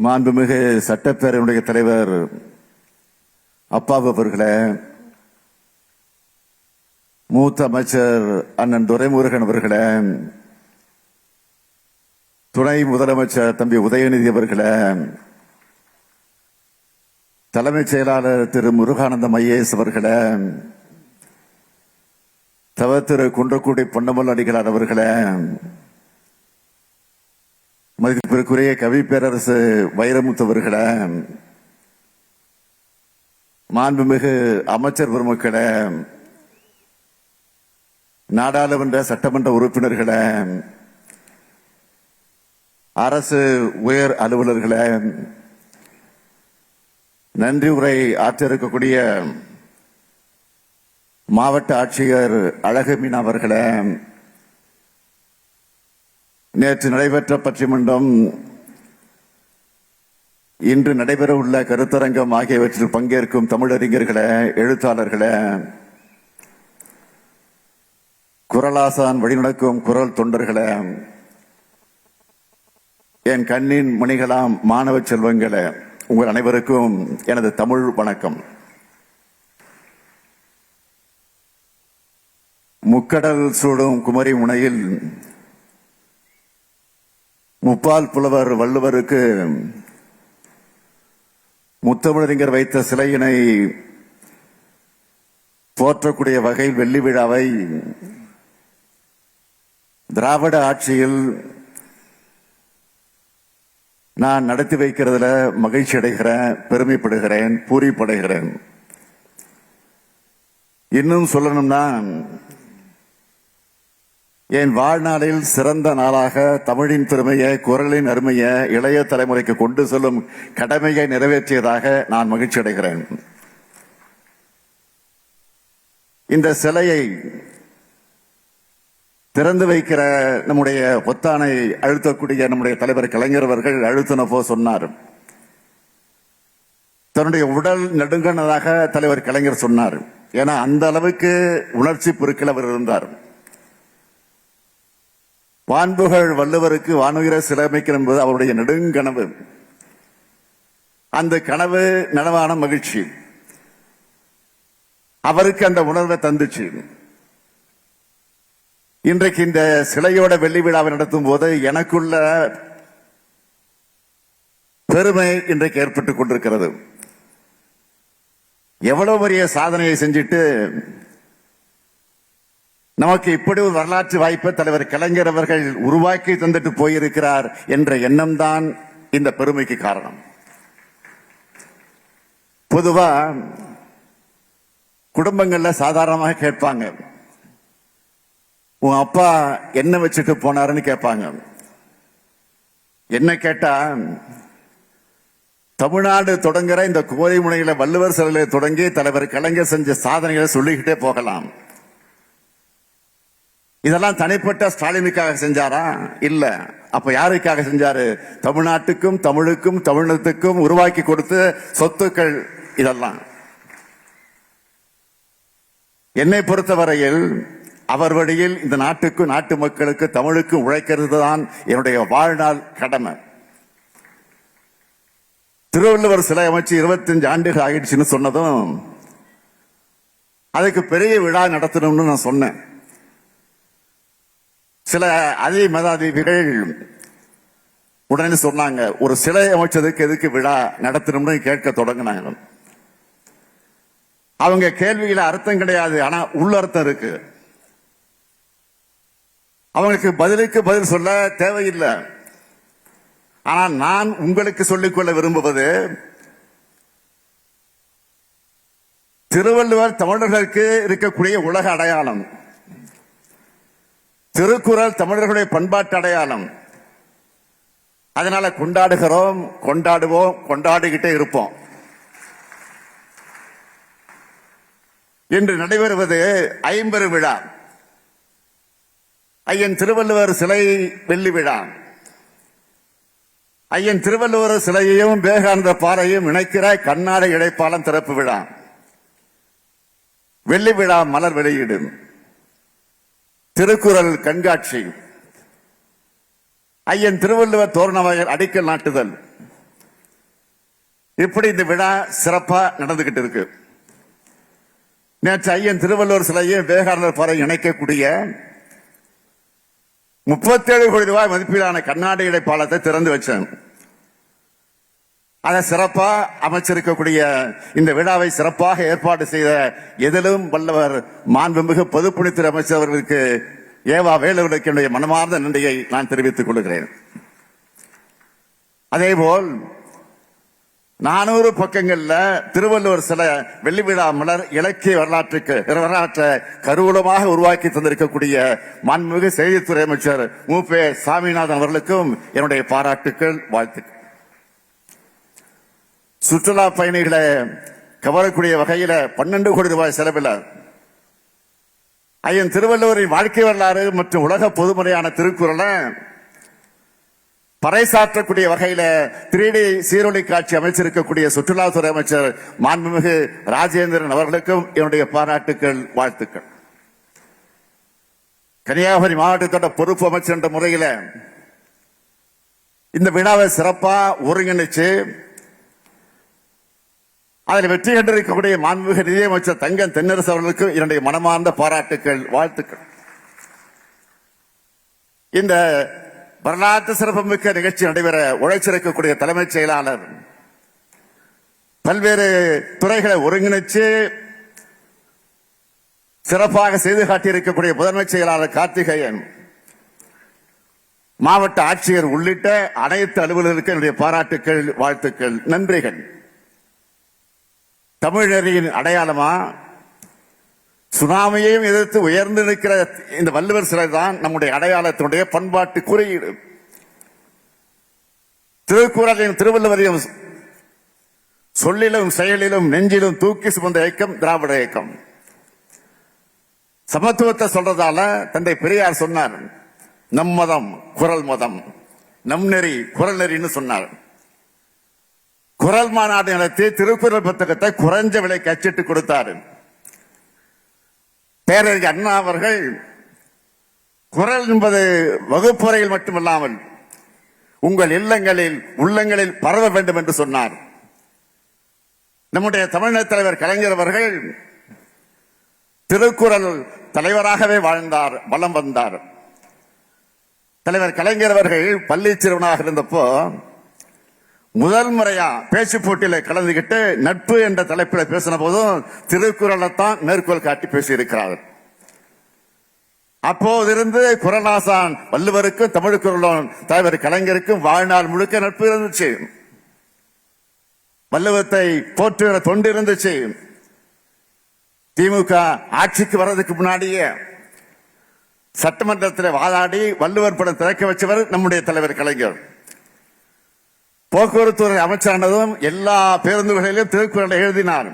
மாண்புமிகு சட்டப்பேரவையுடைய தலைவர் அப்பாவு அவர்களே, மூத்த அமைச்சர் அண்ணன் துரைமுருகன் அவர்களே, துணை முதலமைச்சர் தம்பி உதயநிதி அவர்களே, தலைமைச் செயலாளர் திரு முருகானந்தம் ஐஏஎஸ் அவர்களே, திரு குன்றக்குடி பொன்னமல் அடிகளார் அவர்களே, மதிப்பிற்குரிய கவி பேரரசு வைரமுத்து அவர்களே, மாண்புமிகு அமைச்சர் பெருமக்களே, நாடாளுமன்ற சட்டமன்ற உறுப்பினர்களே, அரசு உயர் அலுவலர்களே, நன்றி உரை ஆற்றிருக்கக்கூடிய மாவட்ட ஆட்சியர் அழகு மீனா அவர்களே, நேற்று நடைபெற்ற பட்டிமன்றம், இன்று நடைபெற உள்ள கருத்தரங்கம் ஆகியவற்றில் பங்கேற்கும் தமிழறிஞர்களே, எழுத்தாளர்களே, குரலாசான் வழிநடக்கும் குரல் தொண்டர்களே, என் கண்ணின் மணிகளாம் மாணவ செல்வங்களே, உங்கள் அனைவருக்கும் எனது தமிழ் வணக்கம். முக்கடல் சூடும் குமரி முனையில் முப்பால் புலவர் வள்ளுவருக்கு முத்தமிழறிஞர் வைத்த சிலையினை போற்றக்கூடிய வகையில் வெள்ளி விழாவை திராவிட ஆட்சியில் நான் நடத்தி வைக்கிறதுல மகிழ்ச்சி அடைகிறேன், பெருமைப்படுகிறேன், பூரிப்படைகிறேன். இன்னும் சொல்லணும்னா, என் வாழ்நாளில் சிறந்த நாளாக தமிழின் பெருமையை, குரலின் அருமையை இளைய தலைமுறைக்கு கொண்டு செல்லும் கடமையை நிறைவேற்றியதாக நான் மகிழ்ச்சி அடைகிறேன். இந்த சிலையை திறந்து வைக்கிற நம்முடைய பொத்தானை அழுத்தக்கூடிய நம்முடைய தலைவர் கலைஞர் அவர்கள் அழுத்தினப்போ சொன்னார், தன்னுடைய உடல் நடுங்கினதாக தலைவர் கலைஞர் சொன்னார். ஏன்னா அந்த அளவுக்கு உணர்ச்சி பெருக்கில் அவர் இருந்தார். வான்புகழ் வள்ளுவருக்கு வானுயிர சிலமைக்க என்பது அவருடைய நெடுங்கனவு. அந்த கனவு நனவான மகிழ்ச்சி அவருக்கு அந்த உணர்வை தந்துச்சு. இன்றைக்கு இந்த சிலையோட வெள்ளி விழாவை நடத்தும் போது எனக்குள்ள பெருமை இன்றைக்கு ஏற்பட்டுக் கொண்டிருக்கிறது. எவ்வளவு பெரிய சாதனையை செஞ்சுட்டு நமக்கு இப்படி ஒரு வரலாற்று வாய்ப்பை தலைவர் கலைஞர் அவர்கள் உருவாக்கி தந்துட்டு போயிருக்கிறார் என்ற எண்ணம் தான் இந்த பெருமைக்கு காரணம். பொதுவா குடும்பங்கள்ல சாதாரணமாக கேட்பாங்க, உன் அப்பா என்ன வச்சுட்டு போனாருன்னு கேட்பாங்க. என்ன கேட்டா, தமிழ்நாடு தொடங்குற இந்த குமரி முனையில வள்ளுவர் சிலையை தொடங்கி தலைவர் கலைஞர் செஞ்ச சாதனைகளை சொல்லிக்கிட்டே போகலாம். இதெல்லாம் தனிப்பட்ட ஸ்டாலினுக்காக செஞ்சாரா? இல்ல. அப்ப யாருக்காக செஞ்சாரு? தமிழ்நாட்டுக்கும் தமிழுக்கும் தமிழத்துக்கும் உருவாக்கி கொடுத்த சொத்துக்கள் இதெல்லாம். என்னை பொறுத்தவரையில் அவர் வழியில் இந்த நாட்டுக்கும் நாட்டு மக்களுக்கு தமிழுக்கும் உழைக்கிறது தான் என்னுடைய வாழ்நாள் கடமை. திருவள்ளுவர் சிலை அமைச்சு 25 ஆண்டுகள் ஆகிடுச்சுன்னு சொன்னதும் அதுக்கு பெரிய விழா நடத்தணும்னு நான் சொன்னேன். சில அதி மதாதிபதிகள் உடனே சொன்னாங்க, ஒரு சிலை அமைச்சதுக்கு எதுக்கு விழா நடத்தணும்னு கேட்க தொடங்கினாங்க. அவங்க கேள்வியில அர்த்தம் கிடையாது, ஆனா உள்ளர்த்தம் இருக்கு. அவங்களுக்கு பதிலுக்கு பதில் சொல்ல தேவையில்லை. ஆனா நான் உங்களுக்கு சொல்லிக்கொள்ள விரும்புவது, திருவள்ளுவர் தமிழர்களுக்கு இருக்கக்கூடிய உலக அடையாளம், திருக்குறள் தமிழர்களுடைய பண்பாட்டு அடையாளம். அதனால கொண்டாடுகிறோம், கொண்டாடுவோம், கொண்டாடிக்கிட்டே இருப்போம். இன்று நடைபெறுவது 50 விழா. ஐயன் திருவள்ளுவர் சிலை வெள்ளி விழா. ஐயன் திருவள்ளுவர் சிலையையும் விவேகானந்த பாறையும் இணைக்கிற கண்ணாடி இடைப்பாலம் திறப்பு விழா. வெள்ளி விழா மலர் வெளியீடு, திருக்குறள் கண்காட்சி, ஐயன் திருவள்ளுவர் தோரணவாயல் அடிக்கல் நாட்டுதல், இப்படி இந்த விழா சிறப்பா நடந்துகிட்டு இருக்கு. நேற்று ஐயன் திருவள்ளுவர் சிலையும் விவேகானந்தர் பாறை இணைக்கக்கூடிய 37 கோடி ரூபாய் மதிப்பீடான கண்ணாடி இடைப்பாலத்தை திறந்து வச்சேன். அதை சிறப்பா அமைச்சிருக்கக்கூடிய இந்த விழாவை சிறப்பாக ஏற்பாடு செய்த எதிலும் வல்லவர் மாண்புமிகு பொதுப்பணித்துறை அமைச்சர் அவர்களுக்கு ஏவா வேலுவுக்கு என்னுடைய மனமார்ந்த நன்றியை நான் தெரிவித்துக் கொள்கிறேன். அதேபோல் 400 பக்கங்கள்ல திருவள்ளுவர் சில வெள்ளி விழா மலர் இலக்கிய வரலாற்றை கருவூலமாக உருவாக்கி தந்திருக்கக்கூடிய மாண்புமிகு செய்தித்துறை அமைச்சர் மு.பே. சாமிநாதன் அவர்களுக்கும் என்னுடைய பாராட்டுக்கள், வாழ்த்துக்கள். சுற்றுலா பயணிகளை கவரக்கூடிய வகையில 12 கோடி ரூபாய் செலவில் ஐயன் திருவள்ளுவரின் வாழ்க்கை வரலாறு மற்றும் உலக பொதுமுறையான திருக்குறளை பறைசாற்றக்கூடிய வகையில 3D சீரொலி காட்சி அமைச்சிருக்கக்கூடிய சுற்றுலாத்துறை அமைச்சர் மாண்புமிகு ராஜேந்திரன் அவர்களுக்கும் என்னுடைய பாராட்டுக்கள், வாழ்த்துக்கள். கன்னியாகுமரி மாவட்டத்தோட பொறுப்பு அமைச்சர் என்ற முறையில இந்த விழாவை சிறப்பா ஒருங்கிணைச்சு அதில் வெற்றி கண்டிருக்கக்கூடிய மாண்புமிகு நிதியமைச்சர் தங்கம் தென்னரசு அவர்களுக்கு என்னுடைய மனமார்ந்த பாராட்டுக்கள், வாழ்த்துக்கள். இந்த வரலாற்று சிறப்புமிக்க நிகழ்ச்சி நடைபெற உழைச்சிருக்கக்கூடிய தலைமைச் செயலாளர், பல்வேறு துறைகளை ஒருங்கிணைச்சு சிறப்பாக செய்து காட்டியிருக்கக்கூடிய முதன்மைச் செயலாளர் கார்த்திகேயன், மாவட்ட ஆட்சியர் உள்ளிட்ட அனைத்து அலுவலர்களுக்கு என்னுடைய பாராட்டுக்கள், வாழ்த்துக்கள், நன்றிகள். தமிழரின் அடையாளமா சுனாமியையும் எதிர்த்து உயர்ந்து நிற்கிற இந்த வள்ளுவர் சிலை தான் நம்முடைய அடையாளத்தினுடைய பண்பாட்டு குறியீடு. திருக்குறளையும் திருவள்ளுவரையும் சொல்லிலும் செயலிலும் நெஞ்சிலும் தூக்கி சுமந்த இயக்கம் திராவிட இயக்கம். சமத்துவத்தை சொல்றதால தந்தை பெரியார் சொன்னார், நம் மதம் குரல் மதம், நம் நெறி குரல் நெறின்னு சொன்னார். குரல் மாநாடு நடத்தி திருக்குறள் புத்தகத்தை குறைஞ்ச விலைக்கு அச்சிட்டு கொடுத்தார். பேரறிஞர் அண்ணா அவர்கள் குரல் என்பது வகுப்புறையில் மட்டுமல்லாமல் உங்கள் இல்லங்களில் உள்ளங்களில் பரவ வேண்டும் என்று சொன்னார். நம்முடைய தமிழ்நாடு தலைவர் கலைஞர் அவர்கள் திருக்குறள் தலைவராகவே வாழ்ந்தார், வலம் வந்தார். தலைவர் கலைஞர் அவர்கள் பள்ளி சிறுவனாக இருந்தப்போ முதல் முறையா பேச்சு போட்டியில கலந்துகிட்டு நட்பு என்ற தலைப்பில் பேசின போதும் திருக்குறளை தான் மேற்கோள் காட்டி பேசியிருக்கிறார். அப்போதிருந்து குறளாசான் வள்ளுவருக்கும் தமிழ் குறளும் தலைவர் கலைஞருக்கும் வாழ்நாள் முழுக்க நட்பு இருந்துச்சு. வள்ளுவத்தை போற்றுகிற தொண்டு இருந்துச்சு. திமுக ஆட்சிக்கு வர்றதுக்கு முன்னாடியே சட்டமன்றத்தில் வாதாடி வள்ளுவர் படம் திறக்க வச்சவர் நம்முடைய தலைவர் கலைஞர். போக்குவரத்து அமைச்சரானதும் எல்லா பேருந்துகளிலும் திருக்குறளை எழுதினார்.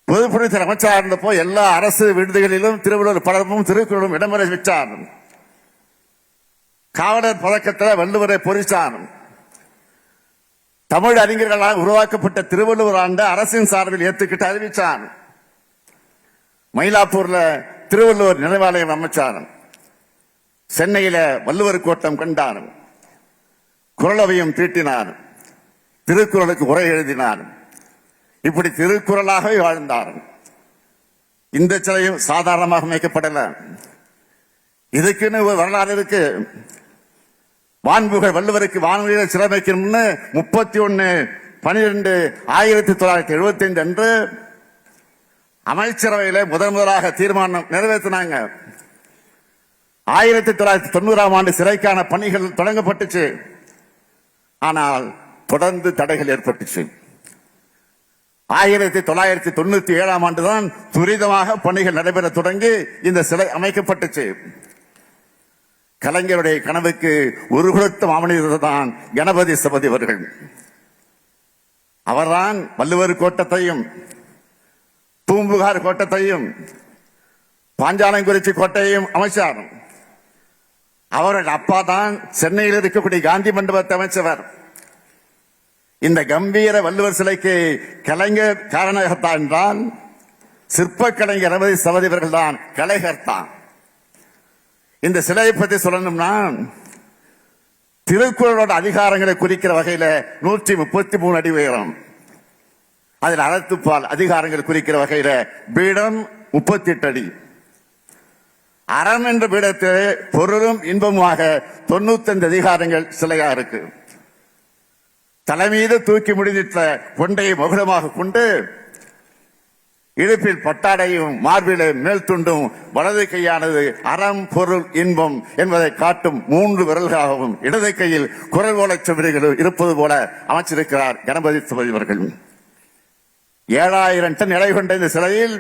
பொதுப்பணித்துறை அமைச்சராக இருந்தப்போ எல்லா அரசு விடுதிகளிலும் திருவள்ளுவர் படமும் திருக்குறளும் இடம்பெற வச்சார். காவலர் பதக்கத்தில் வள்ளுவரை பொறிச்சார். தமிழ் அறிஞர்களால் உருவாக்கப்பட்ட திருவள்ளுவர் ஆண்டு அரசின் சார்பில் ஏற்றுக்கிட்டு அறிவிச்சார். மயிலாப்பூர்ல திருவள்ளுவர் நினைவாலயம் அமைச்சார். சென்னையில வள்ளுவர் கோட்டம் கண்டார். குறளவையும் தீட்டினார். திருக்குறளுக்கு உரை எழுதினார். இப்படி திருக்குறளாகவே வாழ்ந்தார். இந்த சிலையும் சாதாரணமாக அமைக்கப்படல. இதுக்குன்னு ஒரு வரலாறு இருக்கு. வான்புகழ் வள்ளுவருக்கு வானொலியில சிலை வைக்கணும்னு 31/12/1975 அன்று அமைச்சரவையில முதலாக தீர்மானம் நிறைவேற்றினாங்க. 1990ஆம் ஆண்டு சிறைக்கான பணிகள் தொடங்கப்பட்டுச்சு. ஆனால் தொடர்ந்து தடைகள் ஏற்பட்டுச்சு. 1997ஆம் ஆண்டுதான் துரிதமாக பணிகள் நடைபெற தொடங்கி இந்த சிலை அமைக்கப்பட்டுச்சு. கலைஞருடைய கனவுக்கு உருகுலத்த மாமனிதர் தான் கணபதி சபதி அவர்கள். அவர்தான் வள்ளுவர் கோட்டத்தையும் பூம்புகார் கோட்டத்தையும் பாஞ்சாலங்குறிச்சி கோட்டையும் அமைச்சார். அவர்கள் அப்பா தான் சென்னையில் இருக்கக்கூடிய காந்தி மண்டபத்தை அமைச்சவர். இந்த கம்பீர வள்ளுவர் சிலைக்கு கலைஞர் காரணகர்த்தா என்றால் சிற்ப கலைஞர் கணபதி சபதி அவர்கள் தான் கலைகர்த்தா. இந்த சிலையை பற்றி சொல்லணும்னா திருக்குறளோட அதிகாரங்களை குறிக்கிற வகையில 133 அடி உயரம். அதில் அறத்துப்பால் அதிகாரங்கள் குறிக்கிற வகையில பீடம் 38 அடி. அறம் என்ற பீடத்தில் பொருளும் இன்பமாக 95 அதிகாரங்கள் சிலையா இருக்கு. தலைமீது தூக்கி முடிந்திட்ட கொண்டையை மகுடமாக கொண்டு இடுப்பில் பட்டாடையும் மார்பிலே மேல் துண்டும் வலது கையானது அறம் பொருள் இன்பம் என்பதை காட்டும் 3 விரல்களாகவும் இடது கையில் குரல் ஓலை சுவடிகள் இருப்பது போல அமைச்சிருக்கிறார் கணபதி சுவாமி அவர்கள். 7000 டன் எடை கொண்ட இந்த சிலையில்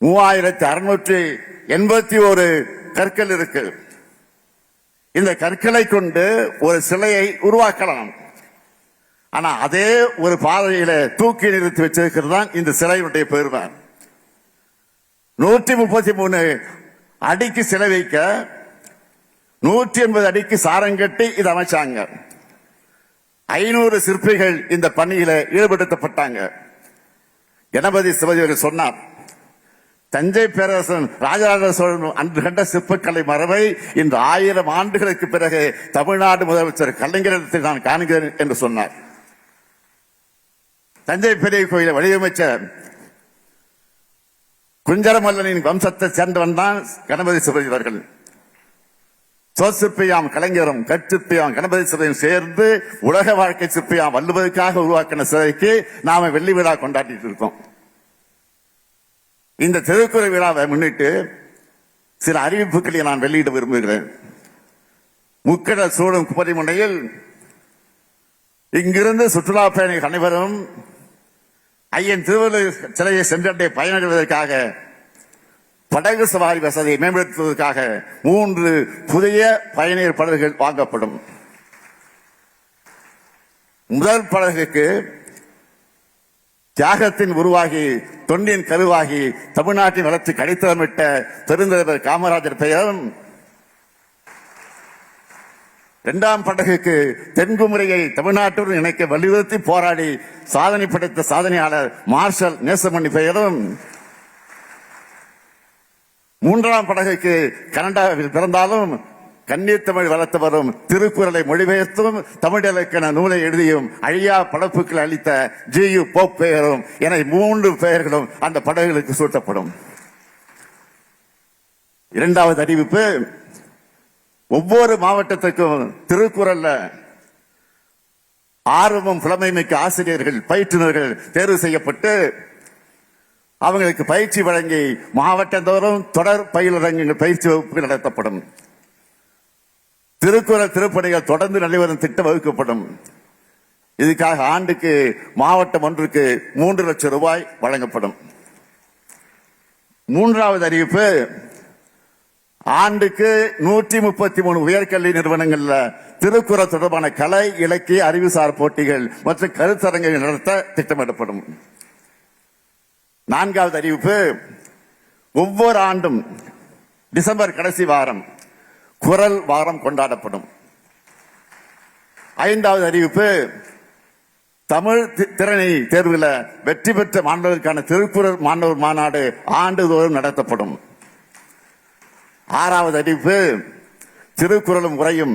3681 கற்கள் இருக்கு. இந்த கற்களை கொண்டு ஒரு சிலையை உருவாக்கலாம். ஆனா அதே ஒரு பாதையில தூக்கி நிறுத்தி வச்சிருக்கிறது தான் இந்த சிலையுடைய பெருமை. 133 அடிக்கு சிலை வைக்க 180 அடிக்கு சாரம் கட்டி இது அமைச்சாங்க. 500 சிற்பிகள் இந்த பணியில ஈடுபடுத்தப்பட்டாங்க. கணபதி சிவாஜி சொன்னார், தஞ்சை பேரரசன் ராஜராஜ சோழன் அன்று கண்ட சிற்பக்கலை மரபை இன்று 1000 ஆண்டுகளுக்கு பிறகு தமிழ்நாடு முதலமைச்சர் கலைஞரிடத்தில் நான் காண்கிறேன் என்று சொன்னார். தஞ்சை பெரிய கோயிலை வடிவமைச்ச குஞ்சரமல்லனின் வம்சத்தை சேர்ந்தவன் தான் கணபதி சிவாஜி அவர்கள். சிற்பியாம் கலைஞரும் கற்சிற்பியாம் கணபதி சிலையும் சேர்ந்து உலக வாழ்க்கை சிற்பியாம் வள்ளுவதற்காக உருவாக்கின சிலைக்கு நாம வெள்ளி விழா கொண்டாடிட்டு இருக்கோம். இந்த திருக்குறள் விழாவை முன்னிட்டு சில அறிவிப்புகளை நான் வெளியிட விரும்புகிறேன். முக்கடல் சூடும் குமரி முனையில் இங்கிருந்து சுற்றுலா பயணிகள் அனைவரும் ஐயன் திருவள்ளுவர் சிலையை சென்றடைய பயனடைவதற்காக படகு சவாரி வசதியை மேம்படுத்துவதற்காக 3 புதிய பயணியர் படகுகள் வாங்கப்படும். முதல் படகுக்கு தியாகத்தின் உருவாகி தொண்டின் கருவாகி தமிழ்நாட்டின் வளர்ச்சி அடித்தளமிட்ட பெருந்தலைவர் காமராஜர் பெயரும், 2ஆம் படகுக்கு தென்குமரியை தமிழ்நாட்டுடன் இணைக்க வலியுறுத்தி போராடி சாதனை படைத்த சாதனையாளர் மார்ஷல் நேசமணி பெயரும், 3ஆம் படகுக்கு கனடாவில் பிறந்தாலும் கண்ணீர் தமிழ் வளர்த்து வரும் திருக்குறளை மொழிபெயர்த்தும் தமிழ் இலக்கண நூலை எழுதியும் அழியா படைப்புகள் அளித்த ஜியு போப் பெயரும் என 3 பெயர்களும் அந்த படகுகளுக்கு சூட்டப்படும். 2வது அறிவிப்பு, ஒவ்வொரு மாவட்டத்துக்கும் திருக்குறள்ல ஆர்வமும் புலமை மிக்க ஆசிரியர்கள் பயிற்றுநர்கள் தேர்வு செய்யப்பட்டு அவங்களுக்கு பயிற்சி வழங்கி மாவட்டந்தோறும் தொடர் பயிலரங்குகள் பயிற்சி வகுப்புகள் நடத்தப்படும். திருக்குறள் திருப்பணிகள் தொடர்ந்து நடைபெறும் திட்டம் வகுக்கப்படும். இதுக்காக ஆண்டுக்கு மாவட்டம் ஒன்றுக்கு 3 லட்சம் ரூபாய் வழங்கப்படும். 3வது அறிவிப்பு, ஆண்டுக்கு 133 உயர்கல்வி நிறுவனங்கள்ல திருக்குறள் தொடர்பான கலை இலக்கிய அறிவுசார் போட்டிகள் மற்றும் கருத்தரங்குகள் நடத்த திட்டமிடப்படும். 4வது அறிவிப்பு, ஒவ்வொரு ஆண்டும் டிசம்பர் கடைசி வாரம் குறள் வாரம் கொண்டாடப்படும். 5வது அறிவிப்பு, தமிழ் திறனை தேர்வில் வெற்றி பெற்ற மாணவர்களுக்கான திருக்குறள் மாணவர் மாநாடு ஆண்டுதோறும் நடத்தப்படும். 6வது அறிவிப்பு, திருக்குறளும் உரையும்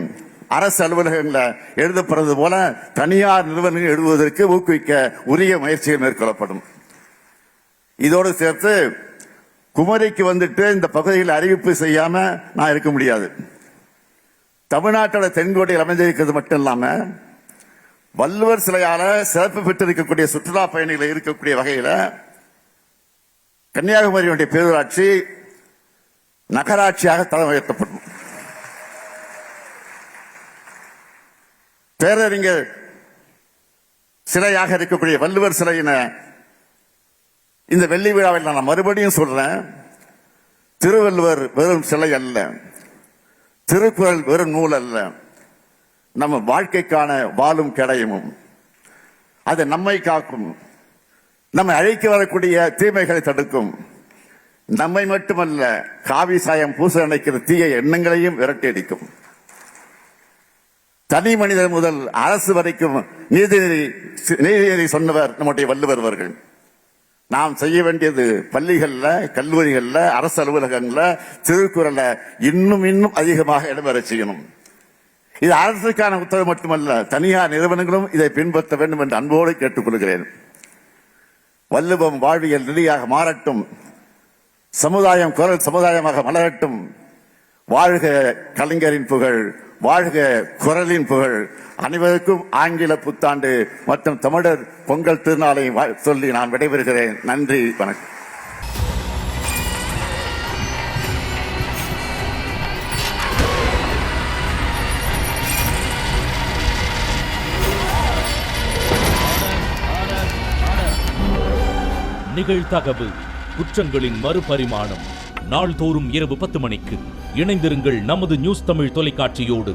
அரசு அலுவலகங்களில் எழுதப்படுறது போல தனியார் நிறுவனங்கள் எழுதுவதற்கு ஊக்குவிக்க உரிய முயற்சிகள் மேற்கொள்ளப்படும். இதோடு சேர்த்து குமரிக்கு வந்துட்டு இந்த பகுதியில் அறிவிப்பு செய்யாம நான் இருக்க முடியாது. தமிழ்நாட்டோட தென்கோடியில் அமைந்திருக்கிறது மட்டும் இல்லாம வள்ளுவர் சிலையால சிறப்பு பெற்றிருக்கக்கூடிய சுற்றுலா பயணிகள் இருக்கக்கூடிய வகையில கன்னியாகுமரியுடைய பேரூராட்சி நகராட்சியாக தரம் உயர்த்தப்படும். பேரறிஞர் சிலையாக இருக்கக்கூடிய வள்ளுவர் சிலையின இந்த வெள்ளி விழாவில் நான் மறுபடியும் சொல்றேன், திருவள்ளுவர் வெறும் சிலை அல்ல, திருக்குறள் வெறும் நூல் அல்ல, நம்ம வாழ்க்கைக்கான வாழும் கிடையமும். அது நம்மை காக்கும், நம்மை அழைக்க வரக்கூடிய தீமைகளை தடுக்கும், நம்மை மட்டுமல்ல காவி சாயம் பூச நினைக்கிற தீய எண்ணங்களையும் விரட்டி அடிக்கும். தனி மனிதர் முதல் அரசு வரைக்கும் நீதிநெறி சொன்னவர் நம்முடைய வள்ளுவர் அவர்கள். நாம் செய்ய வேண்டியது பள்ளிகள்ல கல்லூரிகள்ல அரசு அலுவலகங்கள்ல திருக்குறளை இன்னும் அதிகமாக இடம்பெற செய்யணும். இது அரசுக்கான உத்தரவு மட்டுமல்ல, தனியார் நிறுவனங்களும் இதை பின்பற்ற வேண்டும் என்று அன்போடு கேட்டுக்கொள்கிறேன். வள்ளுவம் வாழ்வியல் நெறியாக மாறட்டும், சமுதாயம் குரல் சமுதாயமாக மலரட்டும். வாழ்க கலைஞரின் புகழ், வாழ்க குரலின் புகழ். அனைவருக்கும் ஆங்கில புத்தாண்டு மற்றும் தமிழர் பொங்கல் திருநாளை சொல்லி நான் விடைபெறுகிறேன். நன்றி, வணக்கம். நிகழ்தகவு குற்றங்களின் மறுபரிமாணம். நாள்தோறும் இரவு 10 மணிக்கு இணைந்திருங்கள் நமது நியூஸ் தமிழ் தொலைக்காட்சியோடு.